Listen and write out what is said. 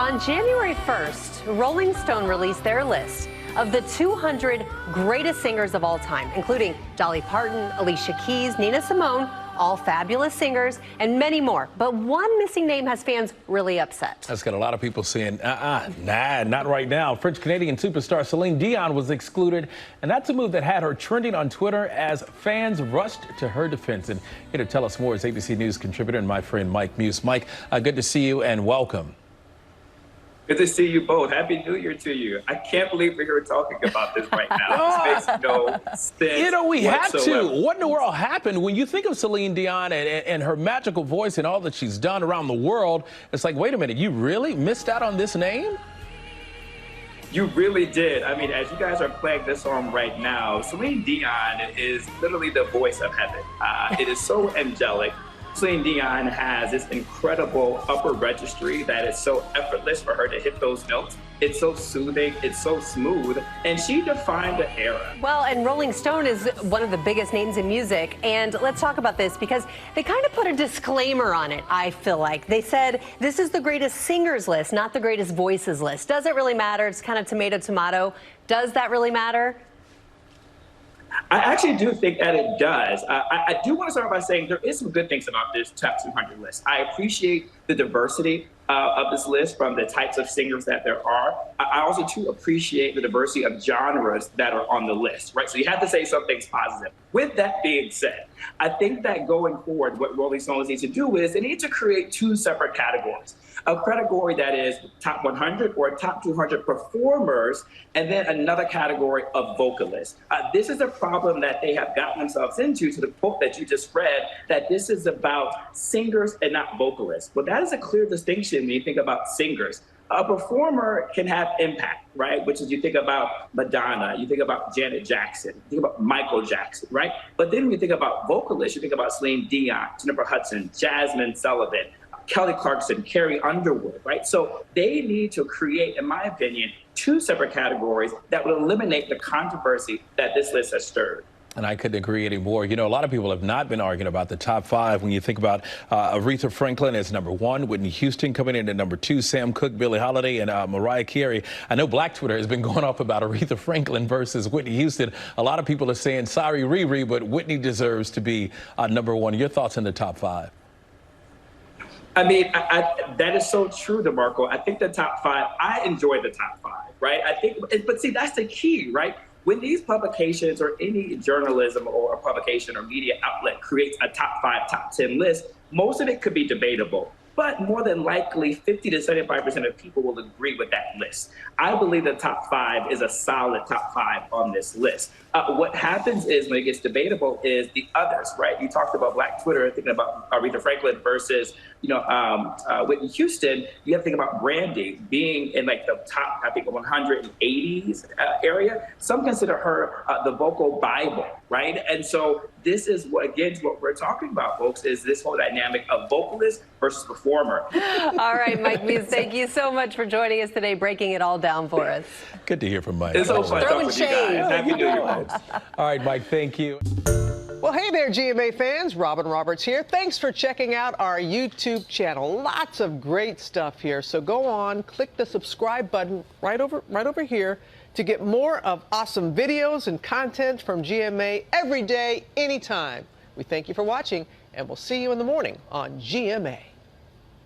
On January 1st, Rolling Stone released their list of the 200 greatest singers of all time, including Dolly Parton, Alicia Keys, Nina Simone, all fabulous singers, and many more. But one missing name has fans really upset. That's got a lot of people saying, nah, not right now. French-Canadian superstar Celine Dion was excluded, and that's a move that had her trending on Twitter as fans rushed to her defense. And here to tell us more is ABC News contributor and my friend Mike Muse. Mike, good to see you and welcome. Good to see you both. Happy New Year to you. I can't believe we're here talking about this right now. This makes no sense. You know, we have whatsoever. to. What in the world happened? When you think of Celine Dion and her magical voice and all that she's done around the world, it's like, wait a minute, you really missed out on this name? You really did. I mean, as you guys are playing this song right now, Celine Dion is literally the voice of heaven. It is so angelic. Celine Dion has this incredible upper registry that is so effortless for her to hit those notes. It's so soothing, it's so smooth, and she defined the era. Well, and Rolling Stone is one of the biggest names in music, and let's talk about this because they kind of put a disclaimer on it, I feel like. They said this is the greatest singers list, not the greatest voices list. Does it really matter? It's kind of tomato, tomato. Does that really matter? I actually do think that it does. I do want to start by saying there is some good things about this top 200 list. I appreciate the diversity of this list from the types of singers that there are. I also too appreciate the diversity of genres that are on the list, right? So you have to say something's positive. With that being said, I think that going forward, what Rolling Stones need to do is they need to create two separate categories. A category that is top 100 or top 200 performers, and then another category of vocalists. This is a problem that they have gotten themselves into, to the quote that you just read, that this is about singers and not vocalists. Well, that is a clear distinction when you think about singers. A performer can have impact, right? Which is, you think about Madonna, you think about Janet Jackson, you think about Michael Jackson, right? But then when you think about vocalists, you think about Celine Dion, Jennifer Hudson, Jasmine Sullivan, Kelly Clarkson, Carrie Underwood, right? So they need to create, in my opinion, two separate categories that would eliminate the controversy that this list has stirred. And I couldn't agree anymore. You know, a lot of people have not been arguing about the top five. When you think about Aretha Franklin as number one, Whitney Houston coming in at number two, Sam Cooke, Billie Holiday, and Mariah Carey. I know Black Twitter has been going off about Aretha Franklin versus Whitney Houston. A lot of people are saying, sorry, Riri, but Whitney deserves to be number one. Your thoughts on the top five? I mean, that is so true, DeMarco. I think the top five, I enjoy the top five, right? I think, but see, that's the key, right? When these publications or any journalism or a publication or media outlet creates a top five, top 10 list, most of it could be debatable. But more than likely, 50 to 75% of people will agree with that list. I believe the top five is a solid top five on this list. What happens is, when it gets debatable, is the others, right? You talked about Black Twitter, thinking about Aretha Franklin versus, Whitney Houston. You have to think about Brandy being in like the top, I think, 180s area. Some consider her the vocal Bible, right? And so this is what we're talking about, folks, is this whole dynamic of vocalist versus performer. All right, Mike Muse, thank you so much for joining us today, breaking it all down for us. Good to hear from Mike. It's so fun talking with you guys. Happy New Year, folks. All right, Mike, thank you. Well, hey there, GMA fans. Robin Roberts here. Thanks for checking out our YouTube channel. Lots of great stuff here. So go on, click the subscribe button right over here to get more of awesome videos and content from GMA every day, anytime. We thank you for watching, and we'll see you in the morning on GMA.